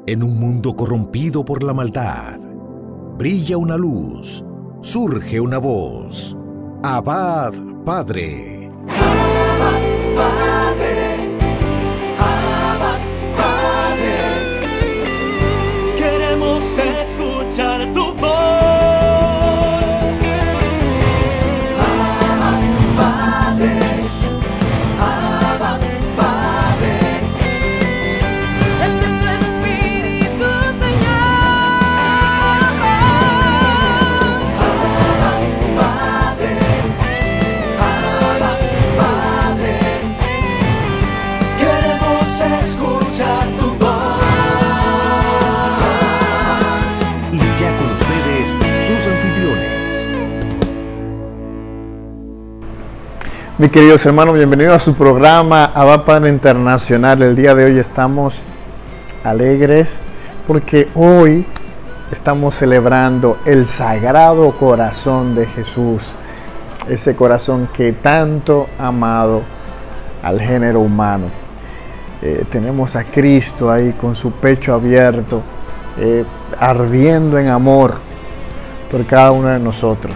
En un mundo corrompido por la maldad, brilla una luz, surge una voz. Abba, Padre. Abba, Padre. Abba, Padre. Queremos escuchar tu voz. Abba, Padre. Abba, Padre. Envía tu Espíritu, Señor. Abba, Padre. Abba, Padre. Queremos escuchar tu voz. Y ya con ustedes, sus anfitriones. Mis queridos hermanos, bienvenidos a su programa Abba Padre Internacional. El día de hoy estamos alegres porque hoy estamos celebrando el Sagrado Corazón de Jesús, ese corazón que tanto ha amado al género humano. Tenemos a Cristo ahí con su pecho abierto, ardiendo en amor por cada uno de nosotros.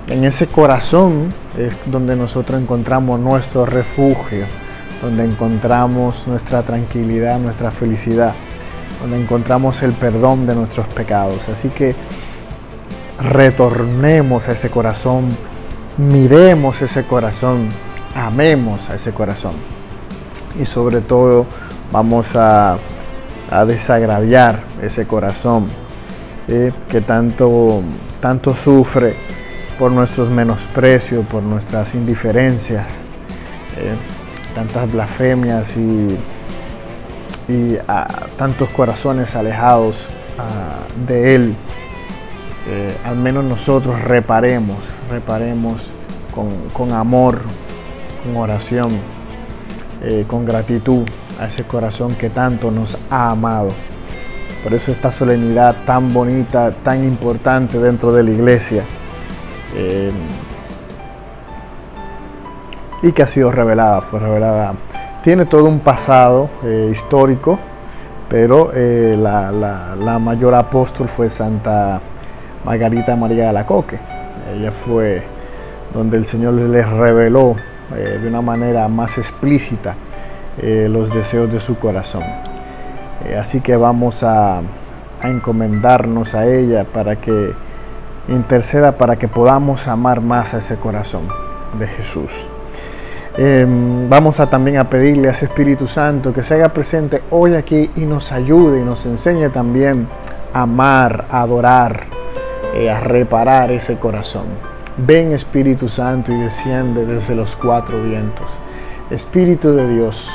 En ese corazón es donde nosotros encontramos nuestro refugio, donde encontramos nuestra tranquilidad, nuestra felicidad, donde encontramos el perdón de nuestros pecados. Así que retornemos a ese corazón, miremos ese corazón, amemos a ese corazón. Y sobre todo vamos a desagraviar ese corazón que tanto sufre por nuestros menosprecios, por nuestras indiferencias, tantas blasfemias y tantos corazones alejados de Él. Al menos nosotros reparemos con amor, con oración, con gratitud a ese corazón que tanto nos ha amado. Por eso esta solemnidad tan bonita, tan importante dentro de la iglesia, y que ha sido revelada, fue revelada. Tiene todo un pasado histórico, pero la mayor apóstol fue Santa Margarita María de Alacoque. Ella fue donde el Señor les reveló de una manera más explícita los deseos de su corazón. Así que vamos a encomendarnos a ella para que interceda, para que podamos amar más a ese corazón de Jesús. Vamos también a pedirle a ese Espíritu Santo que se haga presente hoy aquí y nos ayude y nos enseñe también a amar, a adorar, a reparar ese corazón. Ven, Espíritu Santo, y desciende desde los cuatro vientos. Espíritu de Dios,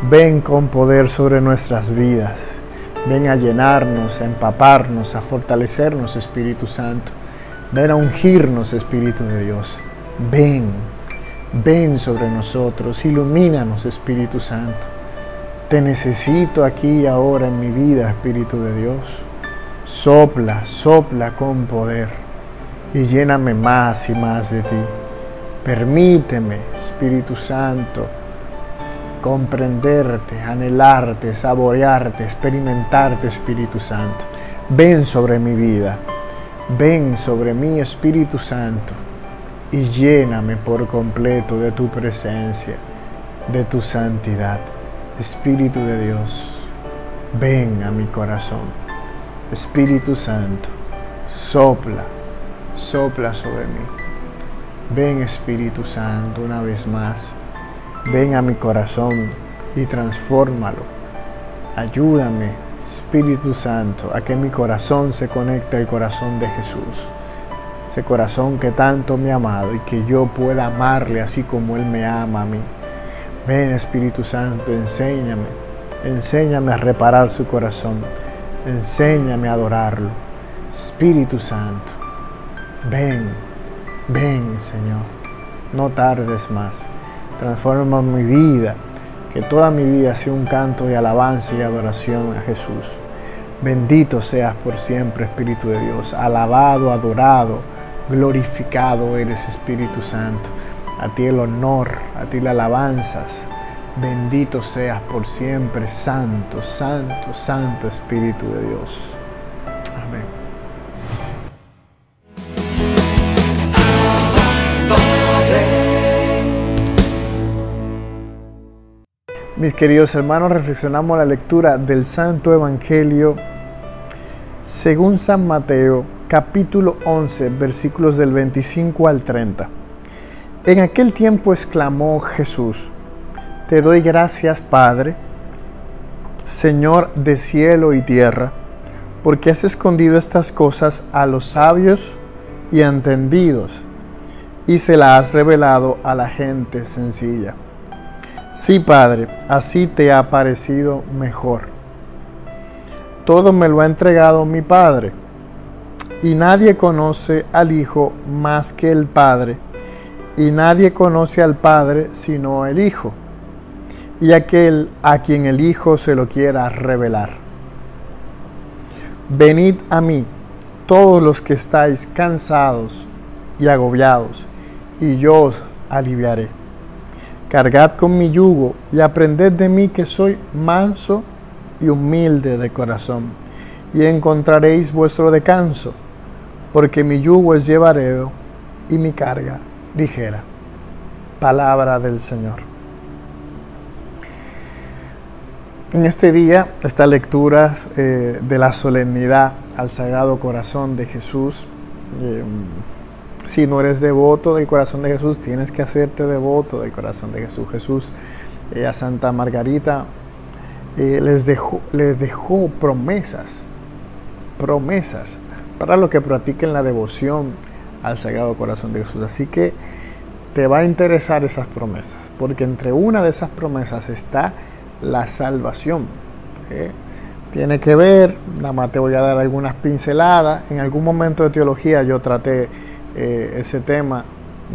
ven con poder sobre nuestras vidas. Ven a llenarnos, a empaparnos, a fortalecernos, Espíritu Santo. Ven a ungirnos, Espíritu de Dios. Ven sobre nosotros, ilumínanos, Espíritu Santo. Te necesito aquí y ahora en mi vida, Espíritu de Dios. Sopla con poder y lléname más y más de ti. Permíteme, Espíritu Santo, comprenderte, anhelarte, saborearte, experimentarte, Espíritu Santo. Ven sobre mi vida, ven sobre mí, Espíritu Santo, y lléname por completo de tu presencia, de tu santidad. Espíritu de Dios, ven a mi corazón. Espíritu Santo, sopla sobre mí. Ven, Espíritu Santo, una vez más. Ven a mi corazón y transfórmalo. Ayúdame, Espíritu Santo, a que mi corazón se conecte al corazón de Jesús. Ese corazón que tanto me ha amado y que yo pueda amarle así como Él me ama a mí. Ven, Espíritu Santo, enséñame a reparar su corazón. Enséñame a adorarlo. Espíritu Santo, ven, Señor. No tardes más. Transforma mi vida, que toda mi vida sea un canto de alabanza y adoración a Jesús. Bendito seas por siempre, Espíritu de Dios. Alabado, adorado, glorificado eres, Espíritu Santo. A ti el honor, a ti las alabanzas. Bendito seas por siempre, Santo, Santo, Santo Espíritu de Dios. Amén. Mis queridos hermanos, reflexionamos la lectura del Santo Evangelio según San Mateo, capítulo 11, versículos del 25 al 30. En aquel tiempo exclamó Jesús: Te doy gracias, Padre, Señor de cielo y tierra, porque has escondido estas cosas a los sabios y entendidos, y se las has revelado a la gente sencilla. Sí, Padre, así te ha parecido mejor. Todo me lo ha entregado mi Padre, y nadie conoce al Hijo más que el Padre, y nadie conoce al Padre sino el Hijo, y aquel a quien el Hijo se lo quiera revelar. Venid a mí, todos los que estáis cansados y agobiados, y yo os aliviaré. Cargad con mi yugo y aprended de mí, que soy manso y humilde de corazón, y encontraréis vuestro descanso, porque mi yugo es llevadero y mi carga ligera. Palabra del Señor. En este día, esta lectura de la solemnidad al Sagrado Corazón de Jesús. Si no eres devoto del corazón de Jesús, tienes que hacerte devoto del corazón de Jesús. Jesús a Santa Margarita les dejó promesas para los que practiquen la devoción al Sagrado Corazón de Jesús. Así que te va a interesar esas promesas, porque entre una de esas promesas está la salvación. Tiene que ver, nada más te voy a dar algunas pinceladas. En algún momento de teología yo traté ese tema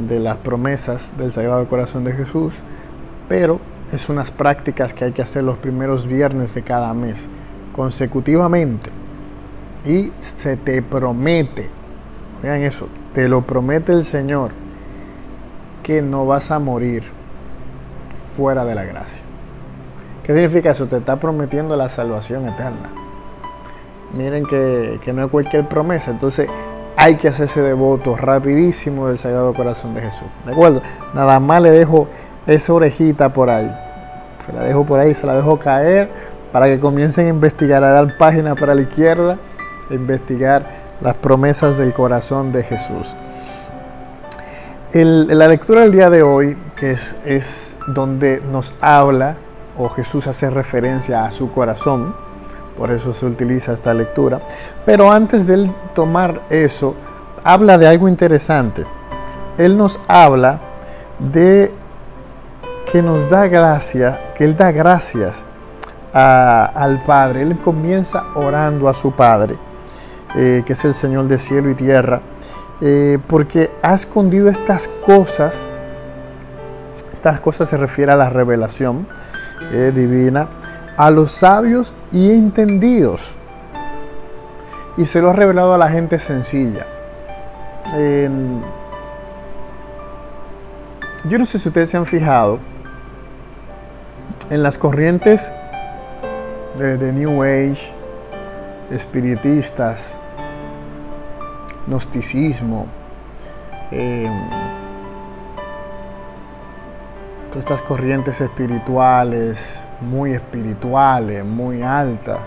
de las promesas del Sagrado Corazón de Jesús, pero es unas prácticas que hay que hacer los primeros viernes de cada mes consecutivamente, y se te promete, oigan eso, te lo promete el Señor, que no vas a morir fuera de la gracia. ¿Qué significa eso? Te está prometiendo la salvación eterna. Miren que no es cualquier promesa. Entonces hay que hacerse devoto rapidísimo del Sagrado Corazón de Jesús. ¿De acuerdo? Nada más le dejo esa orejita por ahí. Se la dejo por ahí, se la dejo caer para que comiencen a investigar, a dar página para la izquierda, a investigar las promesas del corazón de Jesús. La lectura del día de hoy, que es donde nos habla, o Jesús hace referencia a su corazón, por eso se utiliza esta lectura. Pero antes de él tomar eso, habla de algo interesante. Él nos habla de que nos da gracia, que él da gracias al Padre. Él comienza orando a su Padre, que es el Señor de cielo y tierra, porque ha escondido estas cosas. Estas cosas se refiere a la revelación divina, a los sabios y entendidos, y se lo ha revelado a la gente sencilla. Yo no sé si ustedes se han fijado en las corrientes de New Age, espiritistas, gnosticismo, todas estas corrientes espirituales, muy altas,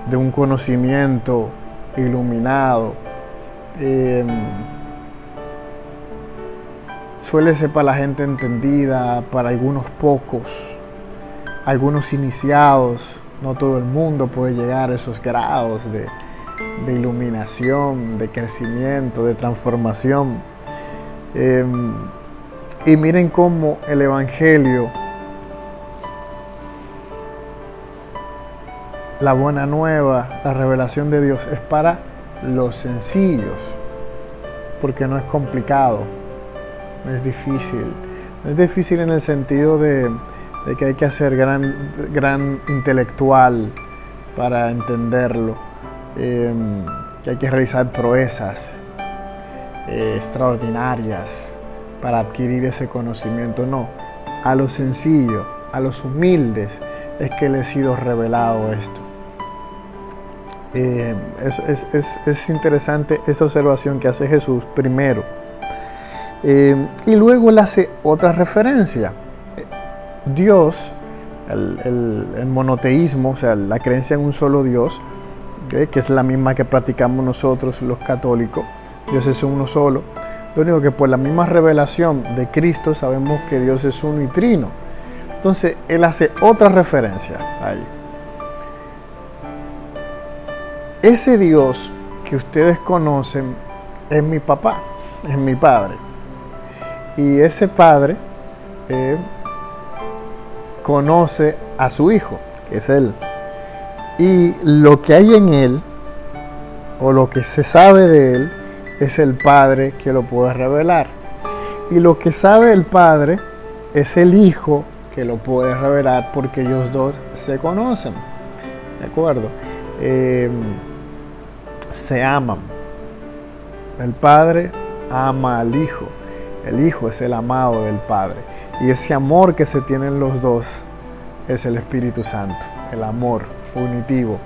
de un conocimiento iluminado. Suele ser para la gente entendida, para algunos pocos, algunos iniciados. No todo el mundo puede llegar a esos grados de iluminación, de crecimiento, de transformación. Y miren cómo el Evangelio, la buena nueva, la revelación de Dios, es para los sencillos, porque no es complicado, no es difícil. No es difícil en el sentido de que hay que ser gran intelectual para entenderlo, que hay que realizar proezas extraordinarias para adquirir ese conocimiento. No, a lo sencillo, a los humildes es que les he sido revelado esto. Es interesante esa observación que hace Jesús primero. Y luego él hace otra referencia. Dios, el monoteísmo, o sea, la creencia en un solo Dios, que es la misma que practicamos nosotros los católicos. Dios es uno solo. Lo único que por la misma revelación de Cristo sabemos que Dios es uno y trino. Entonces él hace otra referencia ahí. Ese Dios que ustedes conocen es mi papá, es mi padre. Y ese padre conoce a su hijo, que es él. Y lo que hay en él, o lo que se sabe de él, es el padre que lo puede revelar. Y lo que sabe el padre es el hijo que lo puede revelar, porque ellos dos se conocen. ¿De acuerdo? Se aman. El padre ama al hijo. El hijo es el amado del padre. Y ese amor que se tienen los dos es el Espíritu Santo. El amor unitivo.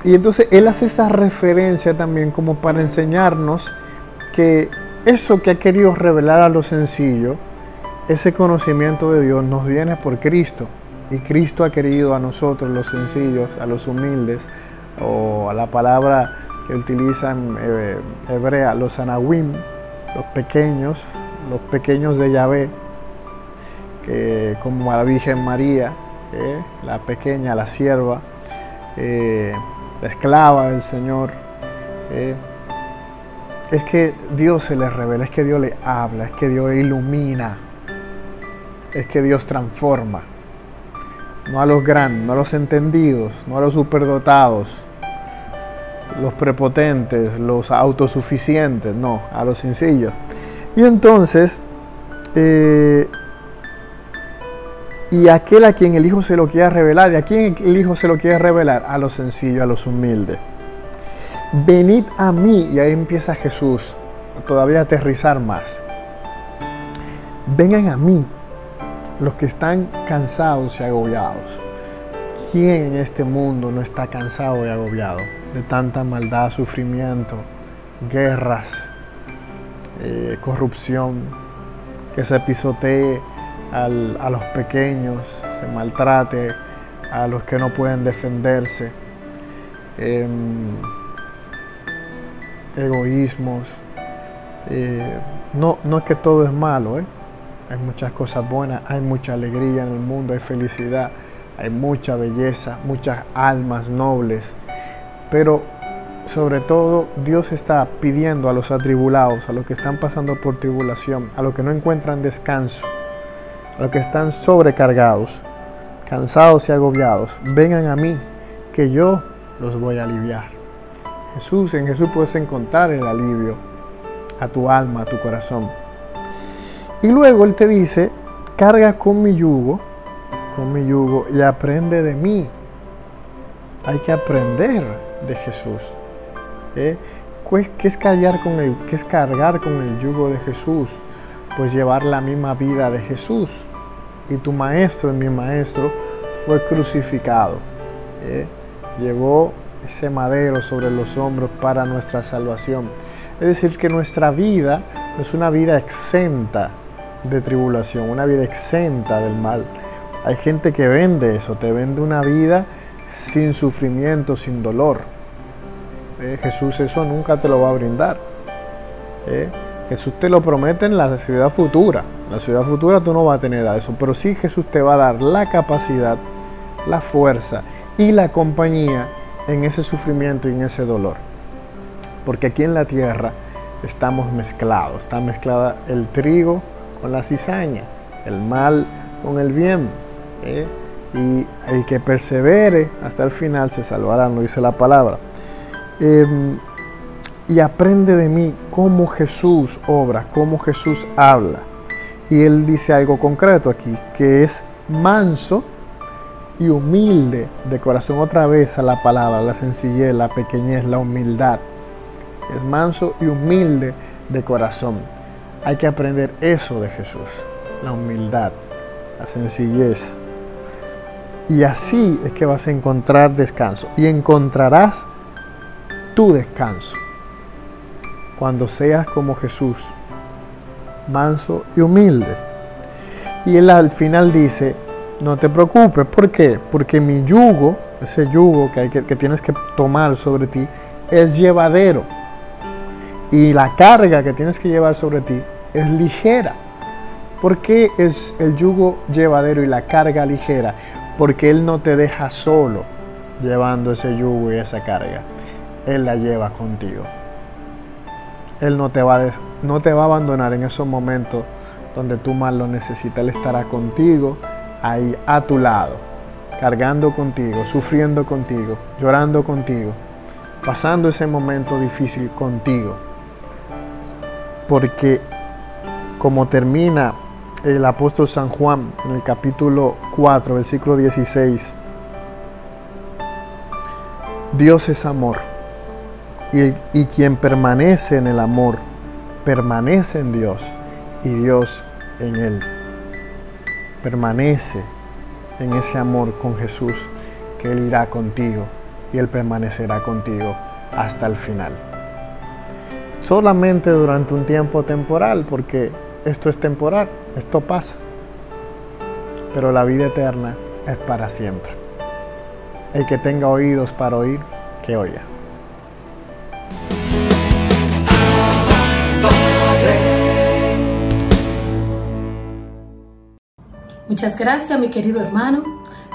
Y entonces él hace esa referencia también como para enseñarnos que eso que ha querido revelar a lo sencillo, ese conocimiento de Dios nos viene por Cristo. Y Cristo ha querido a nosotros, los sencillos, a los humildes, o a la palabra que utilizan hebrea, los anawim, los pequeños de Yahvé, que como a la Virgen María, la pequeña, la sierva, la esclava del Señor. Es que Dios se les revela, es que Dios le habla, es que Dios ilumina, es que Dios transforma. No a los grandes, no a los entendidos, no a los superdotados, los prepotentes, los autosuficientes, no, a los sencillos. Y entonces, y aquel a quien el Hijo se lo quiere revelar, ¿y a quién el Hijo se lo quiere revelar? A los sencillos, a los humildes. Venid a mí, y ahí empieza Jesús todavía a aterrizar más. Vengan a mí, los que están cansados y agobiados. ¿Quién en este mundo no está cansado y agobiado de tanta maldad, sufrimiento, guerras, corrupción, que se pisotee a los pequeños, se maltrate a los que no pueden defenderse, egoísmos? No es que todo es malo, hay muchas cosas buenas, hay mucha alegría en el mundo, hay felicidad, hay mucha belleza, muchas almas nobles, pero sobre todo Dios está pidiendo a los atribulados, a los que están pasando por tribulación, a los que no encuentran descanso, a los que están sobrecargados, cansados y agobiados, vengan a mí, que yo los voy a aliviar. En Jesús puedes encontrar el alivio a tu alma, a tu corazón. Y luego Él te dice, carga con mi yugo y aprende de mí. Hay que aprender de Jesús. ¿Qué es cargar con el yugo de Jesús? Pues llevar la misma vida de Jesús. Y tu maestro, mi maestro, fue crucificado. Llevó ese madero sobre los hombros para nuestra salvación. Es decir, que nuestra vida no es una vida exenta de tribulación, una vida exenta del mal. Hay gente que vende eso, te vende una vida sin sufrimiento, sin dolor. Jesús eso nunca te lo va a brindar. Jesús te lo promete en la ciudad futura. En la ciudad futura tú no vas a tener eso, pero sí Jesús te va a dar la capacidad, la fuerza y la compañía en ese sufrimiento y en ese dolor. Porque aquí en la tierra estamos mezclados, está mezclada el trigo con la cizaña, el mal con el bien, y el que persevere hasta el final se salvará, no dice la palabra. Y aprende de mí cómo Jesús obra, cómo Jesús habla. Y Él dice algo concreto aquí, que es manso y humilde de corazón. Otra vez a la palabra, la sencillez, la pequeñez, la humildad. Es manso y humilde de corazón. Hay que aprender eso de Jesús, la humildad, la sencillez. Y así es que vas a encontrar descanso. Y encontrarás tu descanso cuando seas como Jesús, manso y humilde. Y él al final dice, no te preocupes. ¿Por qué? Porque mi yugo, ese yugo que tienes que tomar sobre ti, es llevadero. Y la carga que tienes que llevar sobre ti es ligera. ¿Por qué es el yugo llevadero y la carga ligera? Porque Él no te deja solo llevando ese yugo y esa carga. Él la lleva contigo. Él no te va a abandonar en esos momentos donde tú más lo necesitas. Él estará contigo, ahí a tu lado, cargando contigo, sufriendo contigo, llorando contigo, pasando ese momento difícil contigo. Porque como termina el apóstol San Juan en el capítulo 4, versículo 16, Dios es amor. Y quien permanece en el amor, permanece en Dios y Dios en él. Permanece en ese amor con Jesús, que Él irá contigo y Él permanecerá contigo hasta el final. Solamente durante un tiempo temporal, porque esto es temporal, esto pasa. Pero la vida eterna es para siempre. El que tenga oídos para oír, que oiga. Muchas gracias, mi querido hermano.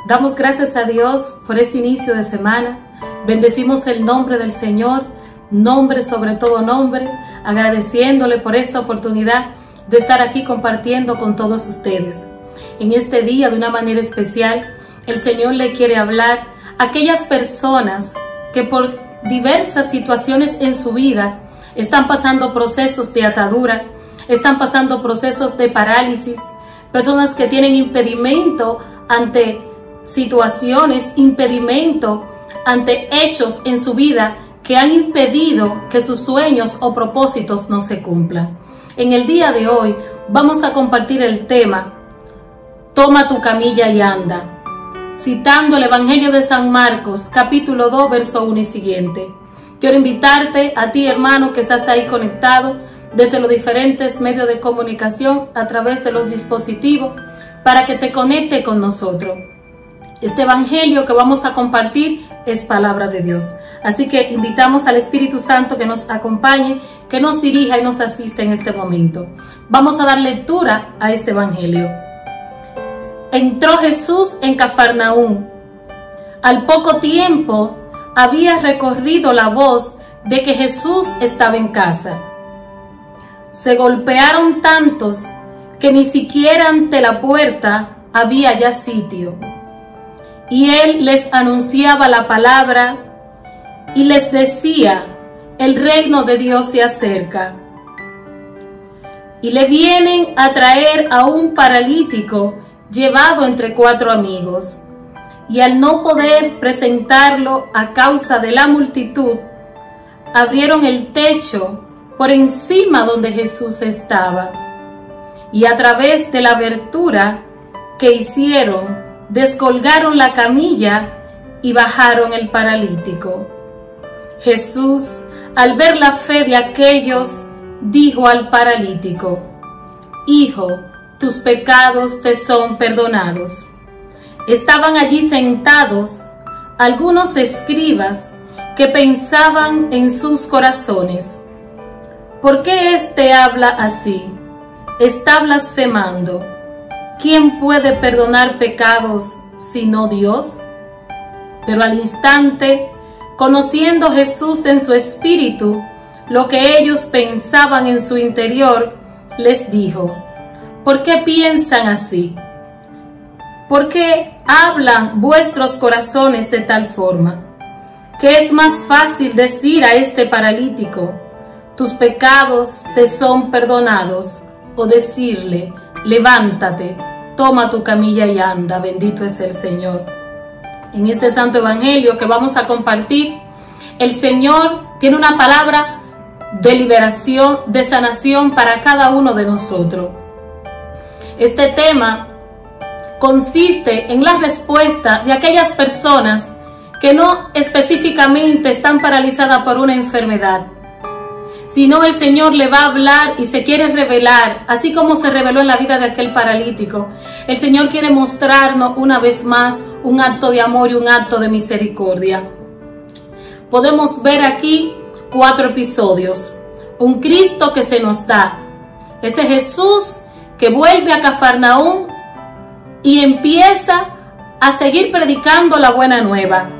Damos gracias a Dios por este inicio de semana. Bendecimos el nombre del Señor, nombre sobre todo nombre, agradeciéndole por esta oportunidad de estar aquí compartiendo con todos ustedes. En este día, de una manera especial, el Señor le quiere hablar a aquellas personas que por diversas situaciones en su vida están pasando procesos de atadura, están pasando procesos de parálisis, personas que tienen impedimento ante situaciones, impedimento ante hechos en su vida que han impedido que sus sueños o propósitos no se cumplan. En el día de hoy vamos a compartir el tema Toma tu camilla y anda, citando el Evangelio de San Marcos, capítulo 2, verso 1 y siguiente. Quiero invitarte a ti, hermano, que estás ahí conectado desde los diferentes medios de comunicación a través de los dispositivos, para que te conecte con nosotros. Este evangelio que vamos a compartir es palabra de Dios. Así que invitamos al Espíritu Santo que nos acompañe, que nos dirija y nos asista en este momento. Vamos a dar lectura a este evangelio. Entró Jesús en Cafarnaúm. Al poco tiempo había recorrido la voz de que Jesús estaba en casa. Se golpearon tantos que ni siquiera ante la puerta había ya sitio. Y él les anunciaba la palabra y les decía, el reino de Dios se acerca. Y le vienen a traer a un paralítico llevado entre 4 amigos. Y al no poder presentarlo a causa de la multitud, abrieron el techo por encima donde Jesús estaba, y a través de la abertura que hicieron, descolgaron la camilla y bajaron el paralítico. Jesús, al ver la fe de aquellos, dijo al paralítico, Hijo, tus pecados te son perdonados. Estaban allí sentados algunos escribas que pensaban en sus corazones, ¿por qué éste habla así? Está blasfemando. ¿Quién puede perdonar pecados sino Dios? Pero al instante, conociendo Jesús en su espíritu lo que ellos pensaban en su interior, les dijo, ¿por qué piensan así? ¿Por qué hablan vuestros corazones de tal forma? ¿Qué es más fácil decir a este paralítico, tus pecados te son perdonados, o decirle, levántate, toma tu camilla y anda? Bendito es el Señor. En este santo evangelio que vamos a compartir, el Señor tiene una palabra de liberación, de sanación para cada uno de nosotros. Este tema consiste en la respuesta de aquellas personas que no específicamente están paralizadas por una enfermedad, sino el Señor le va a hablar y se quiere revelar, así como se reveló en la vida de aquel paralítico. El Señor quiere mostrarnos una vez más un acto de amor y un acto de misericordia. Podemos ver aquí 4 episodios. Un Cristo que se nos da. Ese Jesús que vuelve a Cafarnaúm y empieza a seguir predicando la buena nueva.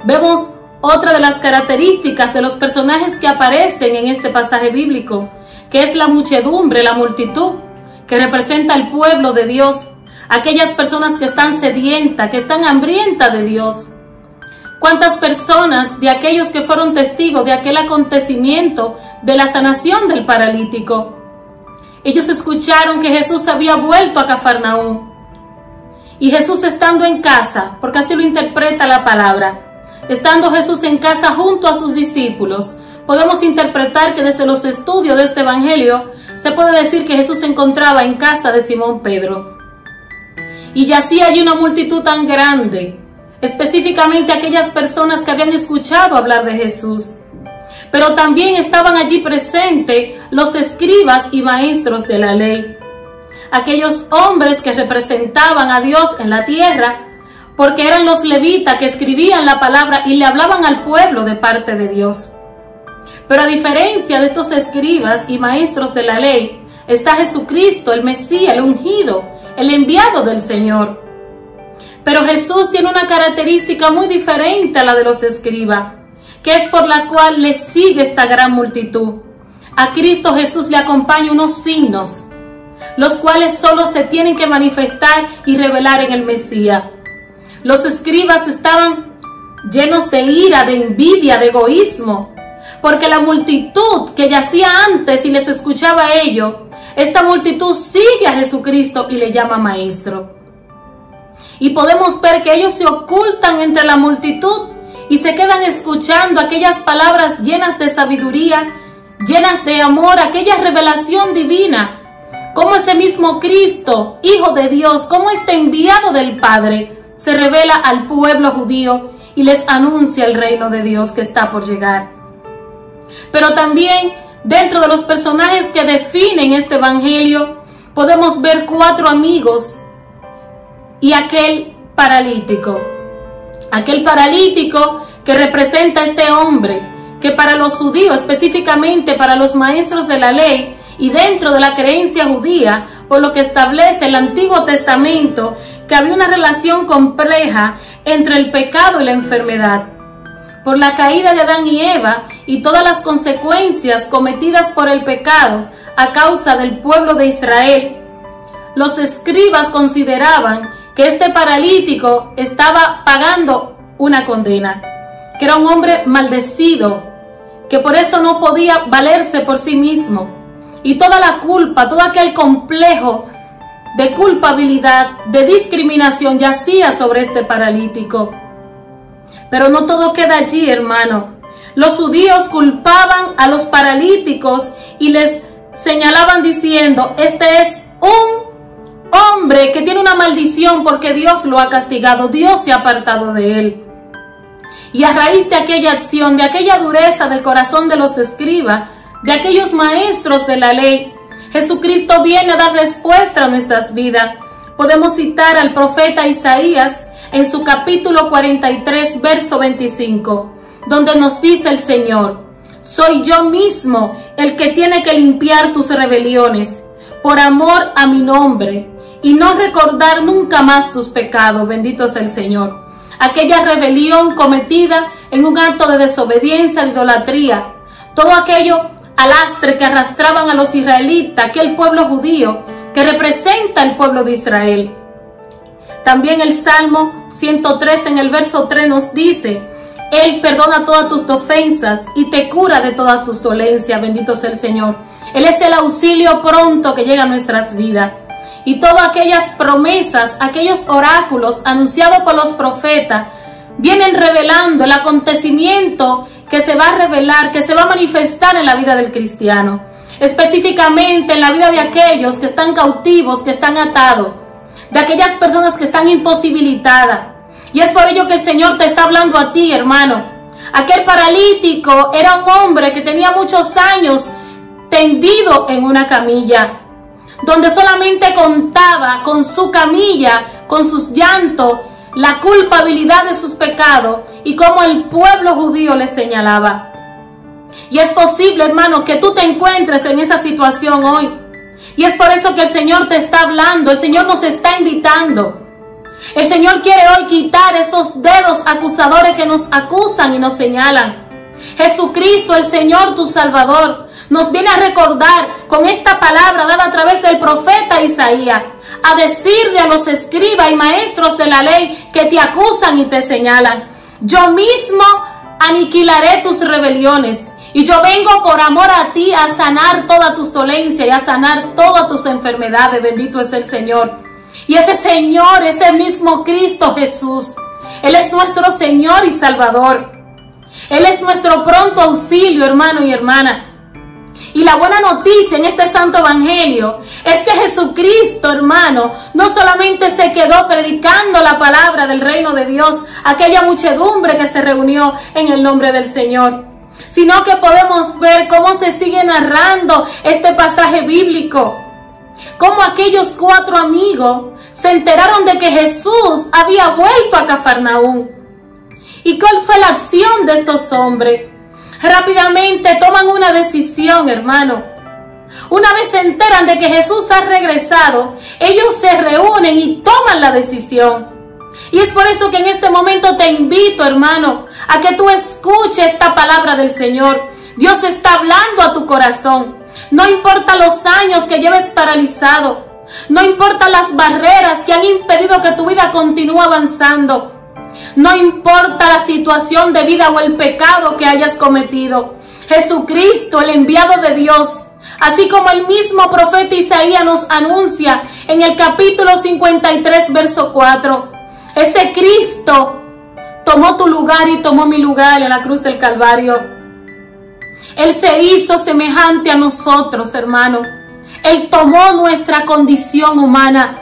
Vemos otra de las características de los personajes que aparecen en este pasaje bíblico, que es la muchedumbre, la multitud, que representa al pueblo de Dios, aquellas personas que están sedientas, que están hambrientas de Dios. ¿Cuántas personas de aquellos que fueron testigos de aquel acontecimiento de la sanación del paralítico? Ellos escucharon que Jesús había vuelto a Cafarnaúm. Y Jesús estando en casa, porque así lo interpreta la palabra, estando Jesús en casa junto a sus discípulos, podemos interpretar que desde los estudios de este evangelio se puede decir que Jesús se encontraba en casa de Simón Pedro. Y yacía allí una multitud tan grande, específicamente aquellas personas que habían escuchado hablar de Jesús. Pero también estaban allí presentes los escribas y maestros de la ley, aquellos hombres que representaban a Dios en la tierra, porque eran los levitas que escribían la palabra y le hablaban al pueblo de parte de Dios. Pero a diferencia de estos escribas y maestros de la ley, está Jesucristo, el Mesías, el ungido, el enviado del Señor. Pero Jesús tiene una característica muy diferente a la de los escribas, que es por la cual le sigue esta gran multitud. A Cristo Jesús le acompañan unos signos, los cuales solo se tienen que manifestar y revelar en el Mesías. Los escribas estaban llenos de ira, de envidia, de egoísmo, porque la multitud que yacía antes y les escuchaba a ellos, esta multitud sigue a Jesucristo y le llama maestro. Y podemos ver que ellos se ocultan entre la multitud y se quedan escuchando aquellas palabras llenas de sabiduría, llenas de amor, aquella revelación divina, como ese mismo Cristo, Hijo de Dios, como este enviado del Padre, se revela al pueblo judío y les anuncia el reino de Dios que está por llegar. Pero también dentro de los personajes que definen este evangelio podemos ver 4 amigos y aquel paralítico. Aquel paralítico que representa a este hombre que para los judíos, específicamente para los maestros de la ley y dentro de la creencia judía, por lo que establece el Antiguo Testamento, que había una relación compleja entre el pecado y la enfermedad. Por la caída de Adán y Eva y todas las consecuencias cometidas por el pecado a causa del pueblo de Israel, los escribas consideraban que este paralítico estaba pagando una condena, que era un hombre maldecido, que por eso no podía valerse por sí mismo. Y toda la culpa, todo aquel complejo de culpabilidad, de discriminación yacía sobre este paralítico. Pero no todo queda allí, hermano. Los judíos culpaban a los paralíticos y les señalaban diciendo: este es un hombre que tiene una maldición porque Dios lo ha castigado, Dios se ha apartado de él. Y a raíz de aquella acción, de aquella dureza del corazón de los escribas, de aquellos maestros de la ley, Jesucristo viene a dar respuesta a nuestras vidas. Podemos citar al profeta Isaías en su capítulo 43, verso 25, donde nos dice el Señor: soy yo mismo el que tiene que limpiar tus rebeliones, por amor a mi nombre, y no recordar nunca más tus pecados. Bendito sea el Señor. Aquella rebelión cometida en un acto de desobediencia, de idolatría, todo aquello alastre que arrastraban a los israelitas, aquel pueblo judío que representa el pueblo de Israel. También el Salmo 103 en el verso 3 nos dice: Él perdona todas tus ofensas y te cura de todas tus dolencias. Bendito sea el Señor. Él es el auxilio pronto que llega a nuestras vidas. Y todas aquellas promesas, aquellos oráculos anunciados por los profetas, vienen revelando el acontecimiento que se va a revelar, que se va a manifestar en la vida del cristiano, específicamente en la vida de aquellos que están cautivos, que están atados. de aquellas personas que están imposibilitadas. Y es por ello que el Señor te está hablando a ti, hermano. Aquel paralítico era un hombre que tenía muchos años tendido en una camilla, donde solamente contaba con su camilla, con sus llantos, la culpabilidad de sus pecados y cómo el pueblo judío le señalaba. Y es posible, hermano, que tú te encuentres en esa situación hoy. Y es por eso que el Señor te está hablando, el Señor nos está invitando. El Señor quiere hoy quitar esos dedos acusadores que nos acusan y nos señalan. Jesucristo, el Señor, tu Salvador, nos viene a recordar con esta palabra dada a través del profeta Isaías, a decirle a los escribas y maestros de la ley que te acusan y te señalan: yo mismo aniquilaré tus rebeliones, y yo vengo por amor a ti a sanar todas tus dolencias y a sanar todas tus enfermedades. Bendito es el Señor. Y ese Señor es el mismo Cristo Jesús. Él es nuestro Señor y Salvador. Él es nuestro pronto auxilio, hermano y hermana. Y la buena noticia en este santo evangelio es que Jesucristo, hermano, no solamente se quedó predicando la palabra del reino de Dios a aquella muchedumbre que se reunió en el nombre del Señor, sino que podemos ver cómo se sigue narrando este pasaje bíblico. Cómo aquellos 4 amigos se enteraron de que Jesús había vuelto a Cafarnaúm. ¿Y cuál fue la acción de estos hombres? Rápidamente toman una decisión, hermano. Una vez se enteran de que Jesús ha regresado, ellos se reúnen y toman la decisión. Y es por eso que en este momento te invito, hermano, a que tú escuches esta palabra del Señor. Dios está hablando a tu corazón. No importa los años que lleves paralizado, no importa las barreras que han impedido que tu vida continúe avanzando, no importa la situación de vida o el pecado que hayas cometido. Jesucristo, el enviado de Dios, así como el mismo profeta Isaías nos anuncia en el capítulo 53, verso 4, ese Cristo tomó tu lugar y tomó mi lugar en la cruz del Calvario. Él se hizo semejante a nosotros, hermano. Él tomó nuestra condición humana.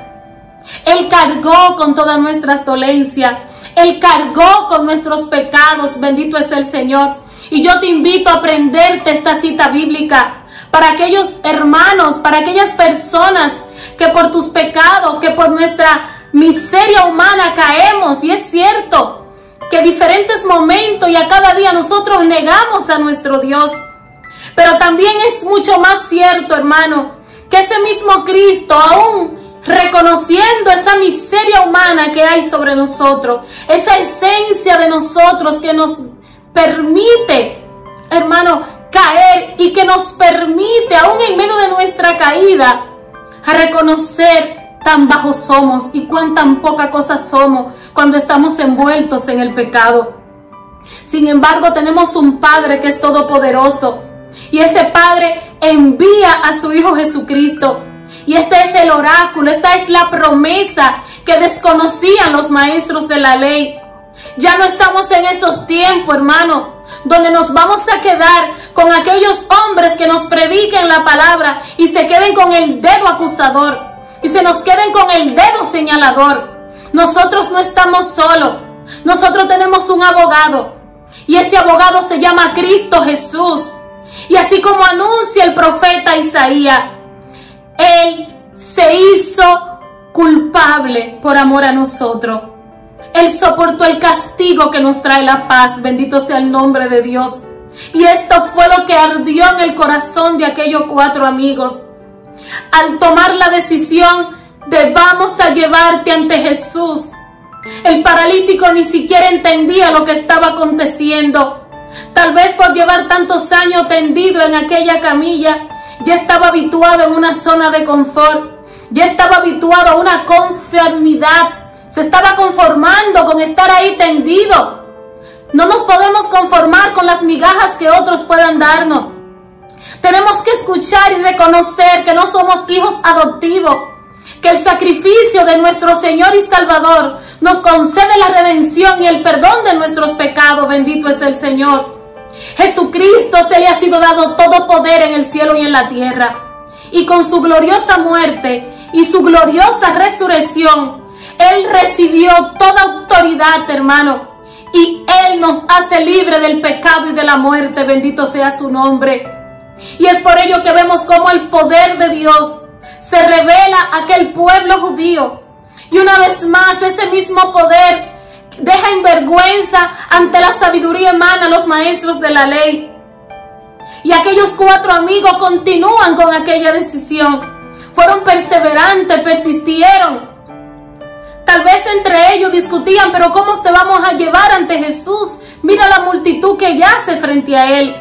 Él cargó con todas nuestras dolencias. Él cargó con nuestros pecados. Bendito es el Señor. Y yo te invito a aprenderte esta cita bíblica para aquellos hermanos, para aquellas personas que por tus pecados, que por nuestra miseria humana caemos. Y es cierto que diferentes momentos y a cada día nosotros negamos a nuestro Dios. Pero también es mucho más cierto, hermano, que ese mismo Cristo, aún reconociendo esa miseria humana que hay sobre nosotros, esa esencia de nosotros que nos permite, hermano, caer y que nos permite, aún en medio de nuestra caída, a reconocer tan bajos somos y cuán tan poca cosa somos cuando estamos envueltos en el pecado. Sin embargo, tenemos un Padre que es todopoderoso, y ese Padre envía a su Hijo Jesucristo. Y este es el oráculo, esta es la promesa que desconocían los maestros de la ley. Ya no estamos en esos tiempos, hermano, donde nos vamos a quedar con aquellos hombres que nos prediquen la palabra y se queden con el dedo acusador y se nos queden con el dedo señalador. Nosotros no estamos solos, nosotros tenemos un abogado y ese abogado se llama Cristo Jesús. Y así como anuncia el profeta Isaías, Él se hizo culpable por amor a nosotros. Él soportó el castigo que nos trae la paz. Bendito sea el nombre de Dios. Y esto fue lo que ardió en el corazón de aquellos 4 amigos. Al tomar la decisión de vamos a llevarte ante Jesús, el paralítico ni siquiera entendía lo que estaba aconteciendo. Tal vez por llevar tantos años tendido en aquella camilla, ya estaba habituado en una zona de confort, ya estaba habituado a una conformidad, se estaba conformando con estar ahí tendido. No nos podemos conformar con las migajas que otros puedan darnos. Tenemos que escuchar y reconocer que no somos hijos adoptivos, que el sacrificio de nuestro Señor y Salvador nos concede la redención y el perdón de nuestros pecados. Bendito es el Señor. Jesucristo se le ha sido dado todo poder en el cielo y en la tierra. Y con su gloriosa muerte y su gloriosa resurrección, Él recibió toda autoridad, hermano, y Él nos hace libre del pecado y de la muerte. Bendito sea su nombre. Y es por ello que vemos cómo el poder de Dios se revela a aquel pueblo judío. Y una vez más, ese mismo poder deja en vergüenza ante la sabiduría humana a los maestros de la ley. Y aquellos 4 amigos continúan con aquella decisión. Fueron perseverantes, persistieron. Tal vez entre ellos discutían, pero ¿cómo te vamos a llevar ante Jesús? Mira la multitud que yace frente a Él.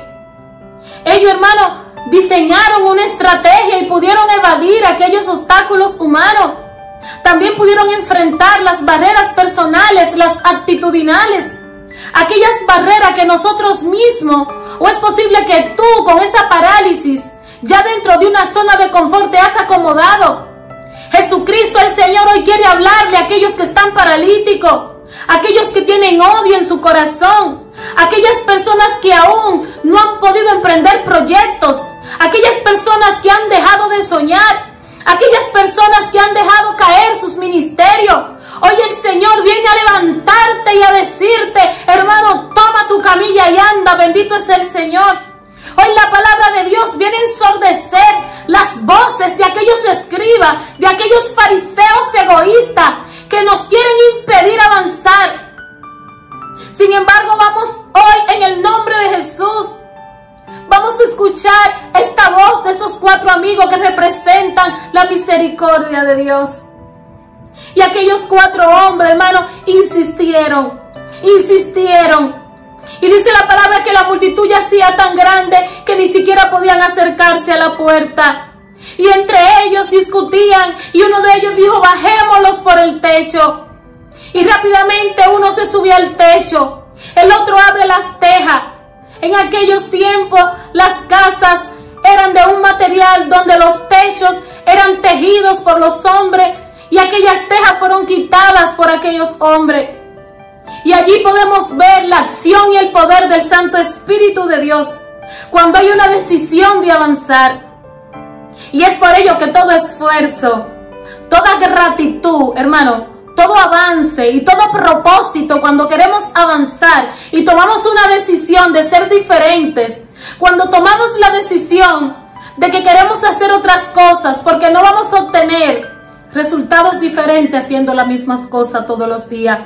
Ellos, hermanos, diseñaron una estrategia y pudieron evadir aquellos obstáculos humanos. También pudieron enfrentar las barreras personales, las actitudinales, aquellas barreras que nosotros mismos, o es posible que tú con esa parálisis, ya dentro de una zona de confort te has acomodado. Jesucristo el Señor hoy quiere hablarle a aquellos que están paralíticos, aquellos que tienen odio en su corazón, aquellas personas que aún no han podido emprender proyectos, aquellas personas que han dejado de soñar, aquellas personas que han dejado caer sus ministerios. Hoy el Señor viene a levantarte y a decirte, hermano, toma tu camilla y anda. Bendito es el Señor. Hoy la palabra de Dios viene a ensordecer las voces de aquellos escribas, de aquellos fariseos egoístas que nos quieren impedir avanzar. Sin embargo, vamos hoy en el nombre de Jesús, vamos a escuchar esta voz de esos 4 amigos que representan la misericordia de Dios. Y aquellos 4 hombres, hermano, insistieron. Y dice la palabra que la multitud yacía tan grande que ni siquiera podían acercarse a la puerta. Y entre ellos discutían y uno de ellos dijo, bajémoslos por el techo. Y rápidamente uno se subió al techo, el otro abre las tejas. En aquellos tiempos las casas eran de un material donde los techos eran tejidos por los hombres y aquellas tejas fueron quitadas por aquellos hombres. Y allí podemos ver la acción y el poder del Santo Espíritu de Dios cuando hay una decisión de avanzar. Y es por ello que todo esfuerzo, toda gratitud, hermano, todo avance y todo propósito, cuando queremos avanzar y tomamos una decisión de ser diferentes, cuando tomamos la decisión de que queremos hacer otras cosas porque no vamos a obtener resultados diferentes haciendo las mismas cosas todos los días.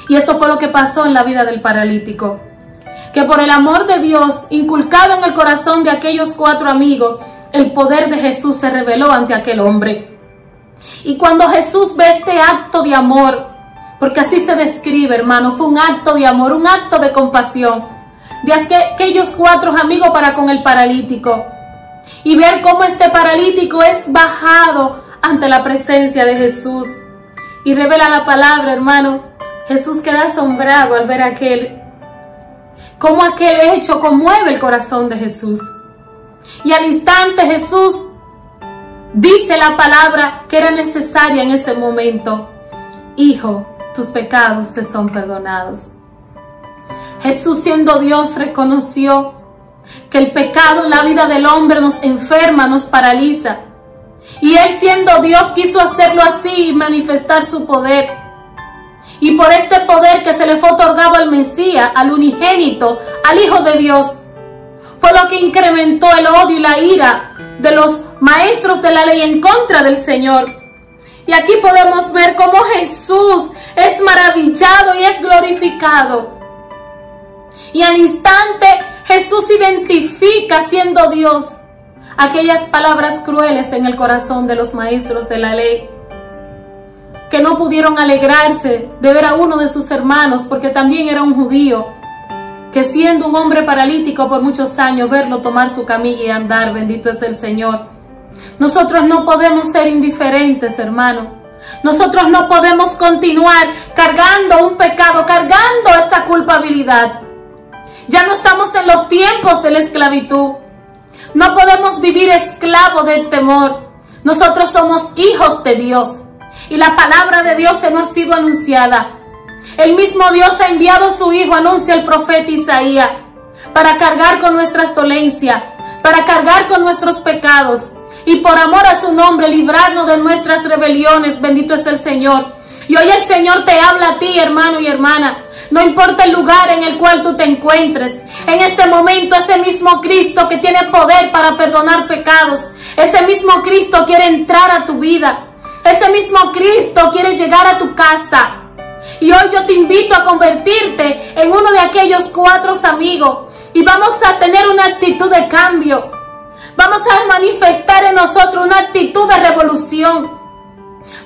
Y esto fue lo que pasó en la vida del paralítico, que por el amor de Dios inculcado en el corazón de aquellos 4 amigos, el poder de Jesús se reveló ante aquel hombre. Y cuando Jesús ve este acto de amor, porque así se describe, hermano, fue un acto de amor, un acto de compasión de aquellos 4 amigos para con el paralítico, y ver cómo este paralítico es bajado ante la presencia de Jesús y revela la palabra, hermano. Jesús queda asombrado al ver cómo aquel hecho conmueve el corazón de Jesús. Y al instante Jesús dice la palabra que era necesaria en ese momento: Hijo, tus pecados te son perdonados. Jesús, siendo Dios, reconoció que el pecado en la vida del hombre nos enferma, nos paraliza. Y Él, siendo Dios, quiso hacerlo así y manifestar su poder. Y por este poder que se le fue otorgado al Mesías, al unigénito, al Hijo de Dios, fue lo que incrementó el odio y la ira de los maestros de la ley en contra del Señor. Y aquí podemos ver cómo Jesús es maravillado y es glorificado. Y al instante Jesús identifica, siendo Dios, aquellas palabras crueles en el corazón de los maestros de la ley, que no pudieron alegrarse de ver a uno de sus hermanos, porque también era un judío, que siendo un hombre paralítico por muchos años, verlo tomar su camilla y andar. Bendito es el Señor. Nosotros no podemos ser indiferentes, hermano. Nosotros no podemos continuar cargando un pecado, cargando esa culpabilidad. Ya no estamos en los tiempos de la esclavitud. No podemos vivir esclavos del temor. Nosotros somos hijos de Dios. Y la palabra de Dios se nos ha sido anunciada. El mismo Dios ha enviado a su Hijo, anuncia el profeta Isaías, para cargar con nuestras dolencias, para cargar con nuestros pecados y por amor a su nombre librarnos de nuestras rebeliones. Bendito es el Señor. Y hoy el Señor te habla a ti, hermano y hermana. No importa el lugar en el cual tú te encuentres. En este momento ese mismo Cristo que tiene poder para perdonar pecados, ese mismo Cristo quiere entrar a tu vida. Ese mismo Cristo quiere llegar a tu casa. Y hoy yo te invito a convertirte en uno de aquellos 4 amigos. Y vamos a tener una actitud de cambio. Vamos a manifestar en nosotros una actitud de revolución.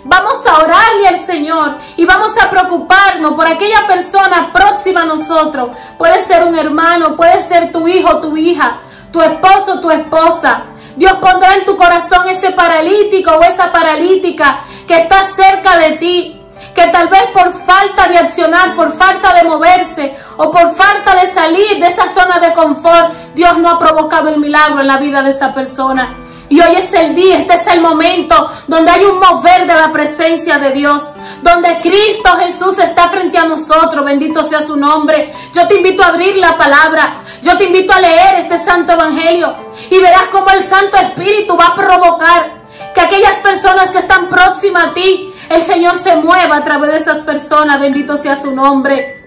Vamos a orarle al Señor y vamos a preocuparnos por aquella persona próxima a nosotros. Puede ser un hermano, puede ser tu hijo, tu hija, tu esposo, tu esposa. Dios pondrá en tu corazón ese paralítico o esa paralítica que está cerca de ti, que tal vez por falta de accionar, por falta de moverse o por falta de salir de esa zona de confort, Dios no ha provocado el milagro en la vida de esa persona. Y hoy es el día, este es el momento donde hay un mover de la presencia de Dios, donde Cristo Jesús está frente a nosotros. Bendito sea su nombre. Yo te invito a abrir la palabra, yo te invito a leer este santo evangelio y verás cómo el Santo Espíritu va a provocar que aquellas personas que están próximas a ti, el Señor se mueva a través de esas personas. Bendito sea su nombre.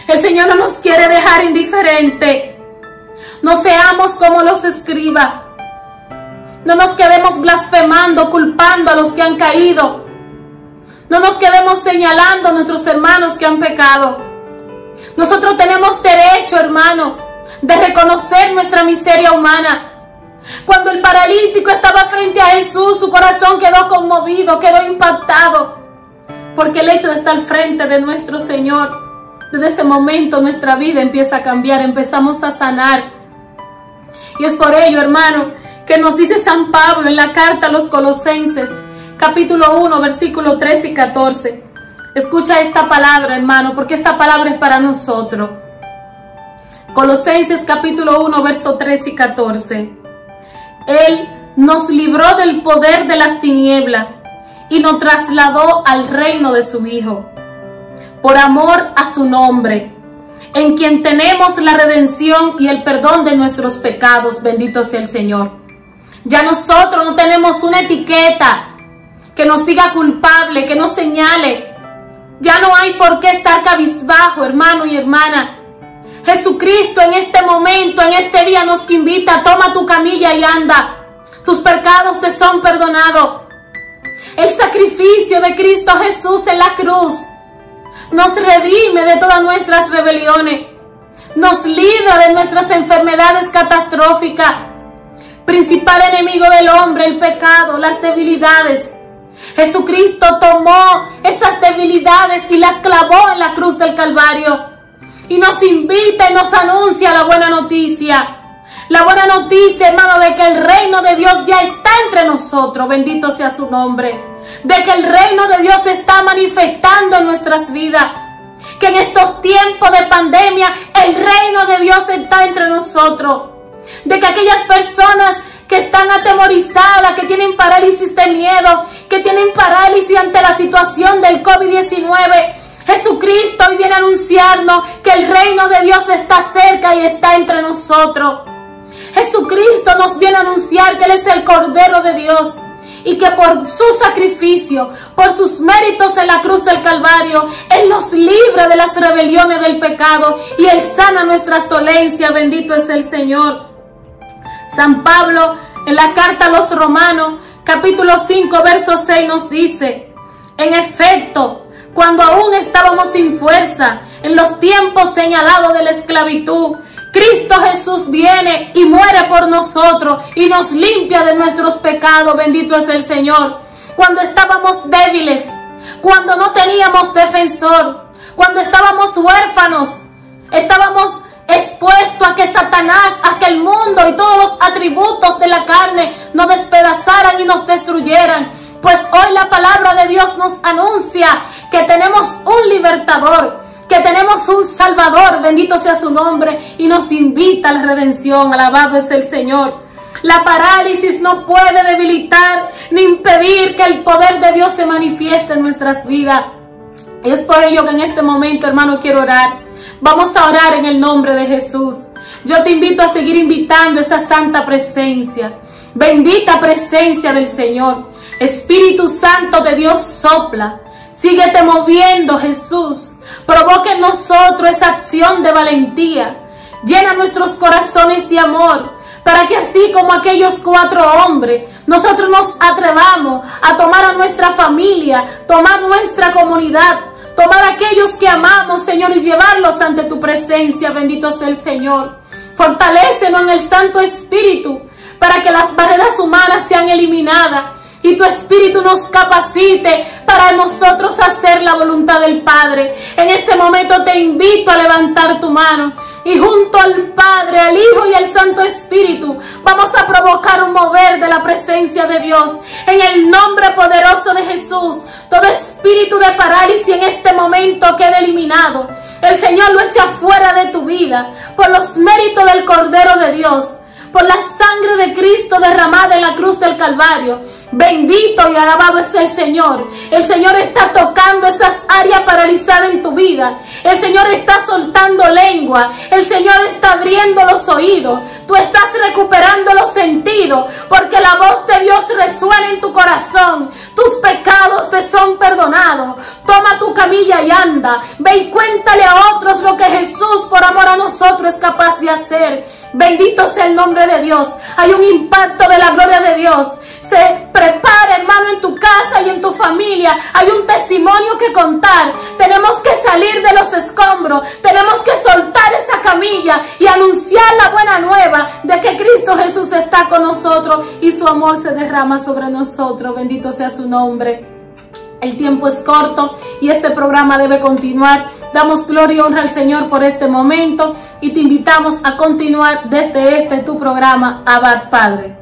El Señor no nos quiere dejar indiferente. No seamos como los escribas. No nos quedemos blasfemando, culpando a los que han caído. No nos quedemos señalando a nuestros hermanos que han pecado. Nosotros tenemos derecho, hermano, de reconocer nuestra miseria humana. Cuando el paralítico estaba frente a Jesús, su corazón quedó conmovido, quedó impactado. Porque el hecho de estar frente de nuestro Señor, desde ese momento nuestra vida empieza a cambiar, empezamos a sanar. Y es por ello, hermano, que nos dice San Pablo en la carta a los Colosenses, capítulo 1, versículos 13 y 14. Escucha esta palabra, hermano, porque esta palabra es para nosotros. Colosenses capítulo 1, versos 13 y 14. Él nos libró del poder de las tinieblas y nos trasladó al reino de su Hijo, por amor a su nombre, en quien tenemos la redención y el perdón de nuestros pecados. Bendito sea el Señor. Ya nosotros no tenemos una etiqueta que nos diga culpable, que nos señale. Ya no hay por qué estar cabizbajo, hermano y hermana. Jesucristo en este momento, en este día nos invita: toma tu camilla y anda. Tus pecados te son perdonados. El sacrificio de Cristo Jesús en la cruz nos redime de todas nuestras rebeliones. Nos libra de nuestras enfermedades catastróficas. Principal enemigo del hombre, el pecado, las debilidades. Jesucristo tomó esas debilidades y las clavó en la cruz del Calvario. Y nos invita y nos anuncia la buena noticia. La buena noticia, hermano, de que el reino de Dios ya está entre nosotros. Bendito sea su nombre. De que el reino de Dios se está manifestando en nuestras vidas. Que en estos tiempos de pandemia el reino de Dios está entre nosotros. De que aquellas personas que están atemorizadas, que tienen parálisis de miedo, que tienen parálisis ante la situación del COVID-19, Jesucristo hoy viene a anunciarnos que el reino de Dios está cerca y está entre nosotros. Jesucristo nos viene a anunciar que Él es el Cordero de Dios y que por su sacrificio, por sus méritos en la cruz del Calvario, Él nos libra de las rebeliones del pecado y Él sana nuestras dolencias. Bendito es el Señor. San Pablo en la carta a los Romanos, capítulo 5, verso 6 nos dice: en efecto, cuando aún estábamos sin fuerza, en los tiempos señalados de la esclavitud, Cristo Jesús viene y muere por nosotros y nos limpia de nuestros pecados. Bendito es el Señor. Cuando estábamos débiles, cuando no teníamos defensor, cuando estábamos huérfanos, estábamos expuestos a que Satanás, a que el mundo y todos los atributos de la carne nos despedazaran y nos destruyeran. Pues hoy la palabra de Dios nos anuncia que tenemos un libertador, que tenemos un Salvador, bendito sea su nombre, y nos invita a la redención. Alabado es el Señor. La parálisis no puede debilitar ni impedir que el poder de Dios se manifieste en nuestras vidas. Y es por ello que en este momento, hermano, quiero orar. Vamos a orar en el nombre de Jesús. Yo te invito a seguir invitando esa santa presencia. Bendita presencia del Señor. Espíritu Santo de Dios, sopla. Síguete moviendo, Jesús. Provoca en nosotros esa acción de valentía. Llena nuestros corazones de amor, para que así como aquellos 4 hombres, nosotros nos atrevamos a tomar a nuestra familia, tomar nuestra comunidad, tomar a aquellos que amamos, Señor, y llevarlos ante tu presencia. Bendito sea el Señor. Fortalécenos en el Santo Espíritu, para que las barreras humanas sean eliminadas y tu Espíritu nos capacite para nosotros hacer la voluntad del Padre. En este momento te invito a levantar tu mano y junto al Padre, al Hijo y al Santo Espíritu vamos a provocar un mover de la presencia de Dios. En el nombre poderoso de Jesús, todo espíritu de parálisis en este momento queda eliminado. El Señor lo echa fuera de tu vida por los méritos del Cordero de Dios, por la sangre de Cristo derramada en la cruz del Calvario. Bendito y alabado es el Señor. El Señor está tocando esas áreas paralizadas en tu vida. El Señor está soltando lengua. El Señor está abriendo los oídos. Tú estás recuperando los sentidos, porque la voz de Dios resuena en tu corazón. Tus pecados te son perdonados. Toma tu camilla y anda. Ve y cuéntale a otros lo que Jesús por amor a nosotros es capaz de hacer. Bendito sea el nombre de Dios. Hay un impacto de la gloria de Dios. Se prepara, hermano, en tu casa y en tu familia. Hay un testimonio que contar. Tenemos que salir de los escombros. Tenemos que soltar esa camilla y anunciar la buena nueva de que Cristo Jesús está con nosotros y su amor se derrama sobre nosotros. Bendito sea su nombre. El tiempo es corto y este programa debe continuar. Damos gloria y honra al Señor por este momento y te invitamos a continuar desde tu programa, Abba Padre.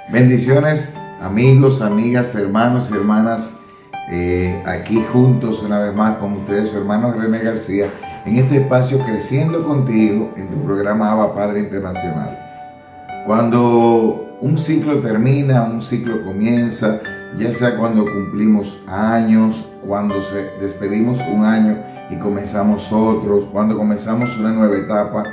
Bendiciones, amigos, amigas, hermanos y hermanas, aquí juntos una vez más con ustedes, su hermano René García, en este espacio Creciendo Contigo, en tu programa Abba Padre Internacional. Cuando un ciclo termina, un ciclo comienza, ya sea cuando cumplimos años, cuando despedimos un año y comenzamos otros, cuando comenzamos una nueva etapa,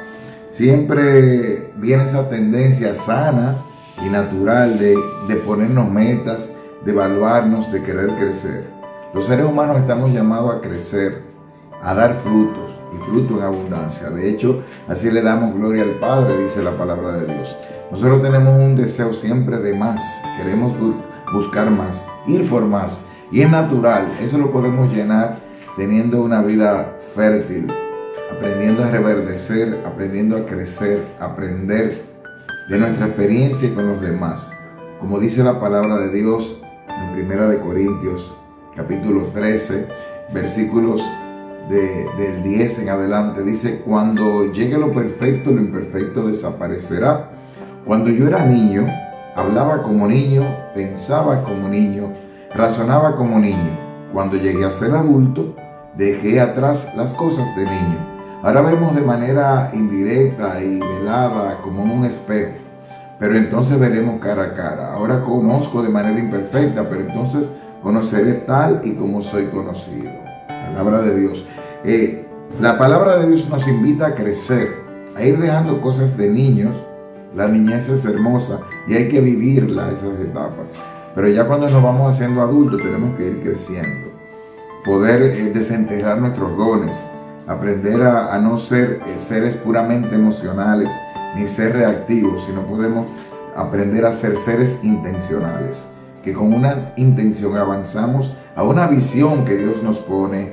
siempre viene esa tendencia sana y natural de ponernos metas, de evaluarnos, de querer crecer. Los seres humanos estamos llamados a crecer, a dar frutos y fruto en abundancia. De hecho, así le damos gloria al Padre, dice la palabra de Dios. Nosotros tenemos un deseo siempre de más, queremos buscar más, ir por más, y es natural. Eso lo podemos llenar teniendo una vida fértil, aprendiendo a reverdecer, aprendiendo a crecer, aprender de nuestra experiencia con los demás. Como dice la palabra de Dios en 1 Corintios capítulo 13, versículos del 10 en adelante, dice: cuando llegue lo perfecto, lo imperfecto desaparecerá. Cuando yo era niño, hablaba como niño, pensaba como niño, razonaba como niño. Cuando llegué a ser adulto, dejé atrás las cosas de niño. Ahora vemos de manera indirecta y velada como en un espejo, pero entonces veremos cara a cara. Ahora conozco de manera imperfecta, pero entonces conoceré tal y como soy conocido. Palabra de Dios. La palabra de Dios nos invita a crecer, a ir dejando cosas de niños. La niñez es hermosa y hay que vivirla, esas etapas. Pero ya cuando nos vamos haciendo adultos tenemos que ir creciendo, poder desenterrar nuestros dones, aprender a no ser seres puramente emocionales ni ser reactivos, sino podemos aprender a ser seres intencionales, que con una intención avanzamos a una visión que Dios nos pone,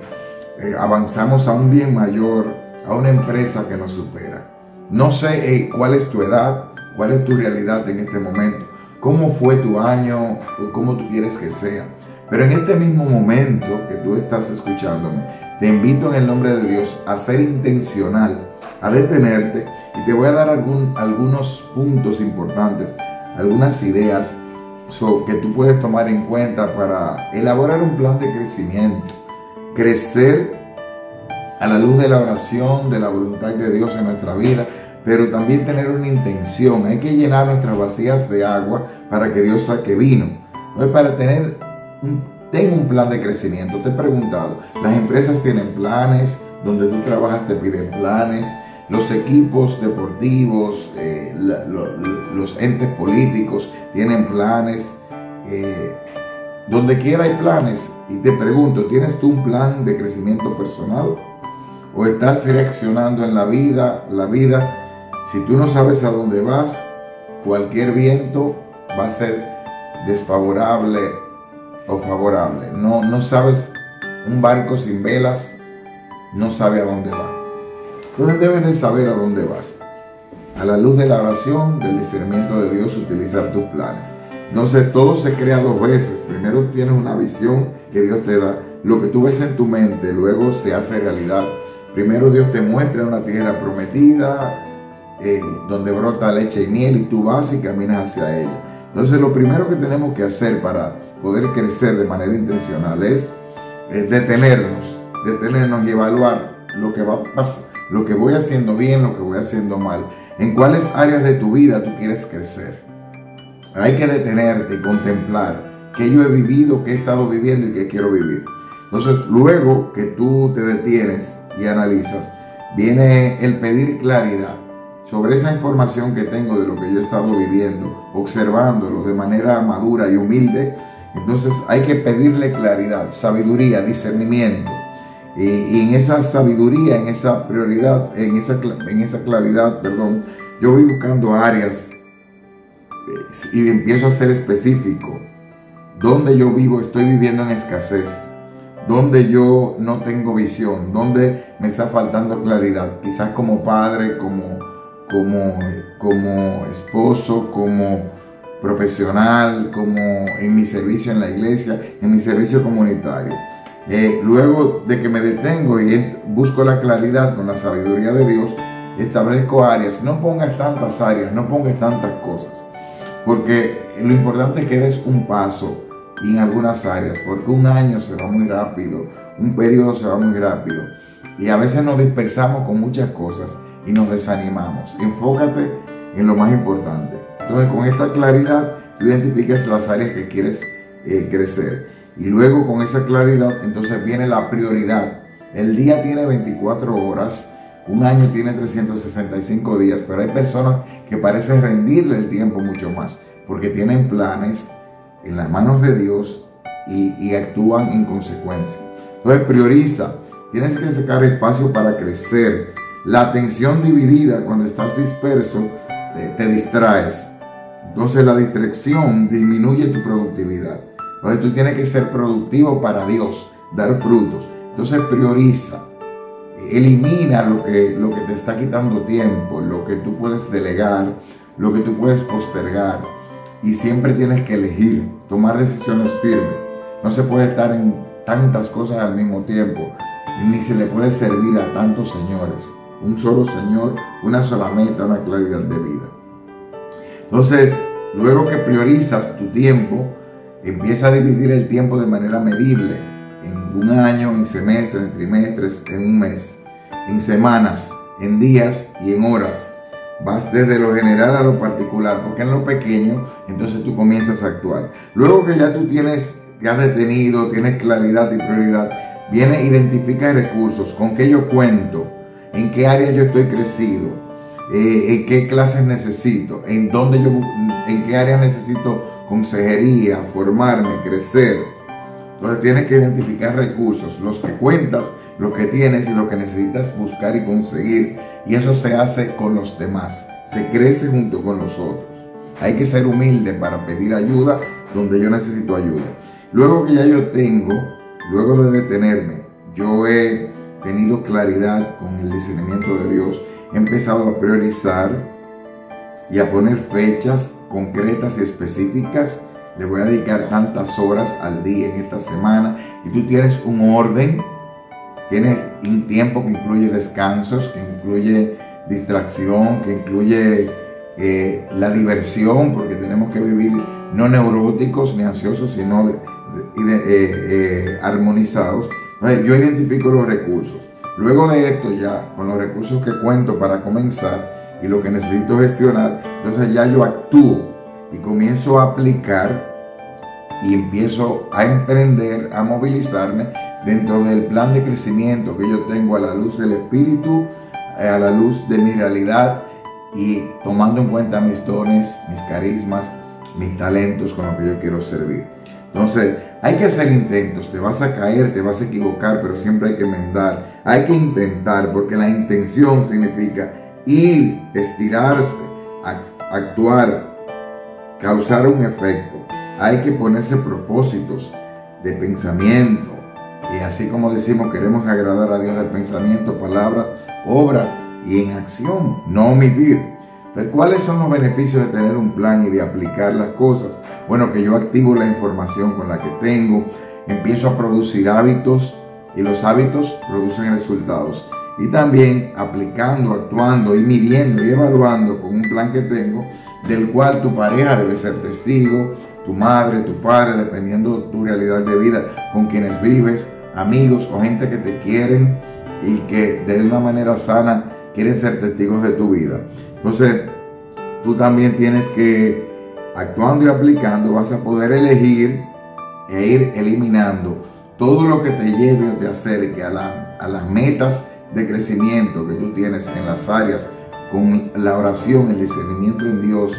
avanzamos a un bien mayor, a una empresa que nos supera. No sé cuál es tu edad, cuál es tu realidad en este momento, cómo fue tu año, cómo tú quieres que sea, pero en este mismo momento que tú estás escuchándome, te invito en el nombre de Dios a ser intencional, a detenerte, y te voy a dar algunos puntos importantes, algunas ideas que tú puedes tomar en cuenta para elaborar un plan de crecimiento, crecer a la luz de la oración, de la voluntad de Dios en nuestra vida, pero también tener una intención. Hay que llenar nuestras vasijas de agua para que Dios saque vino. Entonces, para ten un plan de crecimiento. Te he preguntado, ¿las empresas tienen planes? donde tú trabajas te piden planes, los equipos deportivos, los entes políticos tienen planes, donde quiera hay planes. Y te pregunto, ¿tienes tú un plan de crecimiento personal? ¿O estás reaccionando en la vida? Si tú no sabes a dónde vas, cualquier viento va a ser desfavorable o favorable. No sabes, un barco sin velas no sabe a dónde va. Entonces debes de saber a dónde vas. A la luz de la oración, del discernimiento de Dios, utilizar tus planes. Entonces todo se crea dos veces. Primero tienes una visión que Dios te da. Lo que tú ves en tu mente luego se hace realidad. Primero Dios te muestra una tierra prometida, donde brota leche y miel, y tú vas y caminas hacia ella. Entonces lo primero que tenemos que hacer para poder crecer de manera intencional es detenernos y evaluar lo que va a pasar, lo que voy haciendo bien, lo que voy haciendo mal. En cuáles áreas de tu vida tú quieres crecer. Hay que detenerte y contemplar qué yo he vivido, qué he estado viviendo y qué quiero vivir. Entonces, luego que tú te detienes y analizas, viene el pedir claridad sobre esa información que tengo de lo que yo he estado viviendo, observándolo de manera madura y humilde. Entonces hay que pedirle claridad, sabiduría, discernimiento. Y en esa sabiduría, en esa prioridad, en esa claridad, yo voy buscando áreas y empiezo a ser específico. Donde yo vivo, estoy viviendo en escasez. Donde yo no tengo visión, donde me está faltando claridad. Quizás como padre, como esposo, como profesional, como en mi servicio en la iglesia, en mi servicio comunitario. Luego de que me detengo y busco la claridad con la sabiduría de Dios, establezco áreas. No pongas tantas áreas, no pongas tantas cosas, porque lo importante es que des un paso en algunas áreas, porque un año se va muy rápido, un periodo se va muy rápido, y a veces nos dispersamos con muchas cosas y nos desanimamos. Enfócate en lo más importante. Entonces, con esta claridad, tú identificas las áreas que quieres crecer. Y luego, con esa claridad, entonces viene la prioridad. El día tiene 24 horas, un año tiene 365 días, pero hay personas que parecen rendirle el tiempo mucho más, porque tienen planes en las manos de Dios y actúan en consecuencia. Entonces, prioriza. Tienes que sacar espacio para crecer. La atención dividida, cuando estás disperso, te distraes. Entonces la distracción disminuye tu productividad. Entonces tú tienes que ser productivo para Dios, dar frutos. Entonces prioriza. Elimina lo que te está quitando tiempo, lo que tú puedes delegar, lo que tú puedes postergar. Y siempre tienes que elegir, tomar decisiones firmes. No se puede estar en tantas cosas al mismo tiempo, ni se le puede servir a tantos señores. Un solo Señor, una sola meta, una claridad de vida. Entonces, luego que priorizas tu tiempo, empieza a dividir el tiempo de manera medible, en un año, en semestres, en trimestres, en un mes, en semanas, en días y en horas. Vas desde lo general a lo particular, porque en lo pequeño, entonces tú comienzas a actuar. Luego que ya tú te has detenido, tienes claridad y prioridad, viene, identifica recursos, con qué yo cuento, en qué área yo estoy crecido, en qué clases necesito, en qué área necesito consejería, formarme, crecer. Entonces tienes que identificar recursos, los que cuentas, los que tienes y lo que necesitas buscar y conseguir. Y eso se hace con los demás, se crece junto con los otros. Hay que ser humilde para pedir ayuda donde yo necesito ayuda. Luego que ya yo tengo, luego de detenerme, yo he tenido claridad con el discernimiento de Dios, he empezado a priorizar y a poner fechas concretas y específicas. Le voy a dedicar tantas horas al día en esta semana, y tú tienes un orden, tienes un tiempo que incluye descansos, que incluye distracción, que incluye la diversión, porque tenemos que vivir no neuróticos ni ansiosos, sino armonizados. Entonces, yo identifico los recursos. Luego de esto, ya con los recursos que cuento para comenzar y lo que necesito gestionar, entonces ya yo actúo y comienzo a aplicar y empiezo a emprender, a movilizarme dentro del plan de crecimiento que yo tengo a la luz del Espíritu, a la luz de mi realidad y tomando en cuenta mis dones, mis carismas, mis talentos con los que yo quiero servir. Entonces, hay que hacer intentos, te vas a caer, te vas a equivocar, pero siempre hay que enmendar, hay que intentar, porque la intención significa ir, estirarse, actuar, causar un efecto. Hay que ponerse propósitos de pensamiento, y así como decimos, queremos agradar a Dios de pensamiento, palabra, obra y en acción, no omitir. Pero ¿cuáles son los beneficios de tener un plan y de aplicar las cosas? Bueno, que yo activo la información con la que tengo, empiezo a producir hábitos y los hábitos producen resultados. Y también aplicando, actuando y midiendo y evaluando con un plan que tengo, del cual tu pareja debe ser testigo, tu madre, tu padre, dependiendo de tu realidad de vida, con quienes vives, amigos o gente que te quieren y que de una manera sana quieren ser testigos de tu vida. Entonces, tú también tienes que, actuando y aplicando, vas a poder elegir e ir eliminando todo lo que te lleve o te acerque a las metas de crecimiento que tú tienes en las áreas, con la oración, el discernimiento en Dios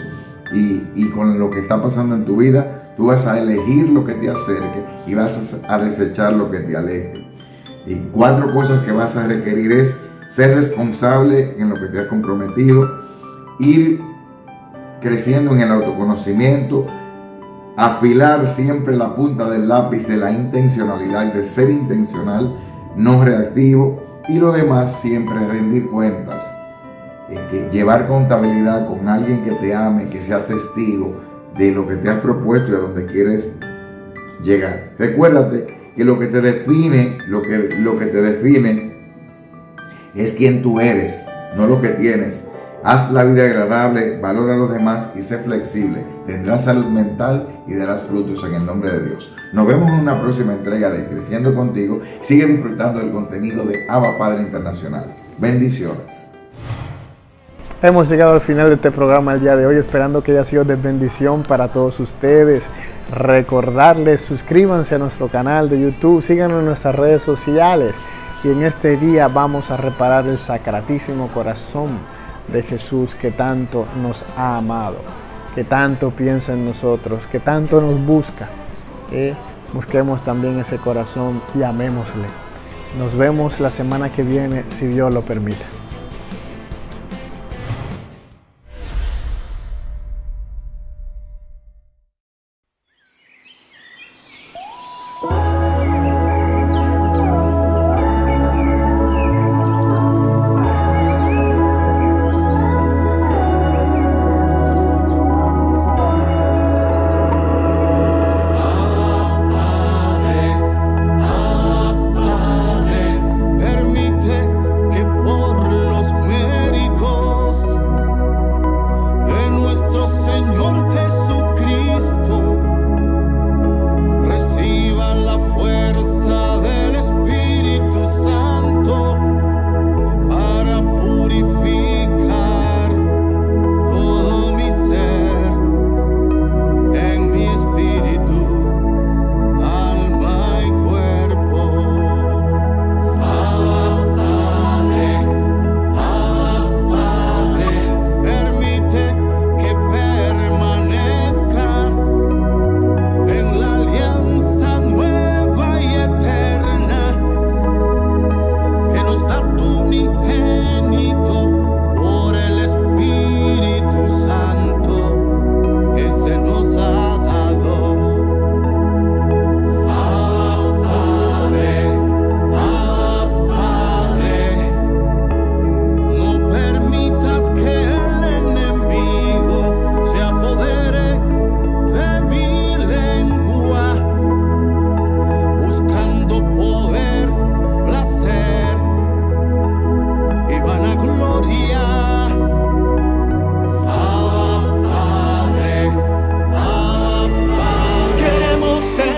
y con lo que está pasando en tu vida. Tú vas a elegir lo que te acerque y vas a desechar lo que te aleje. Y 4 cosas que vas a requerir es ser responsable en lo que te has comprometido, ir creciendo en el autoconocimiento, afilar siempre la punta del lápiz de la intencionalidad, de ser intencional, no reactivo, y lo demás siempre rendir cuentas, que llevar contabilidad con alguien que te ame, que sea testigo de lo que te has propuesto y a donde quieres llegar. Recuérdate que lo que te define, lo que te define es quién tú eres, no lo que tienes. Haz la vida agradable, valora a los demás y sé flexible. Tendrás salud mental y darás frutos en el nombre de Dios. Nos vemos en una próxima entrega de Creciendo Contigo. Sigue disfrutando del contenido de Abba Padre Internacional. Bendiciones. Hemos llegado al final de este programa el día de hoy, esperando que haya sido de bendición para todos ustedes. Recordarles, suscríbanse a nuestro canal de YouTube, síganos en nuestras redes sociales. Y en este día vamos a reparar el Sacratísimo Corazón de Jesús, que tanto nos ha amado, que tanto piensa en nosotros, que tanto nos busca. Busquemos también ese corazón y amémosle. Nos vemos la semana que viene, si Dios lo permite.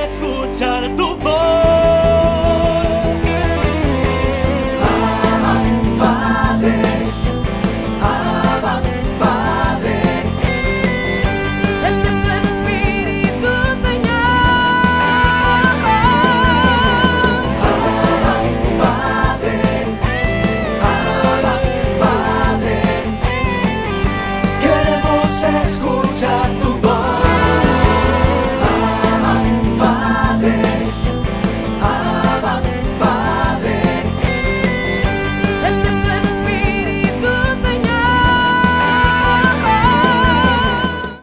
Escucha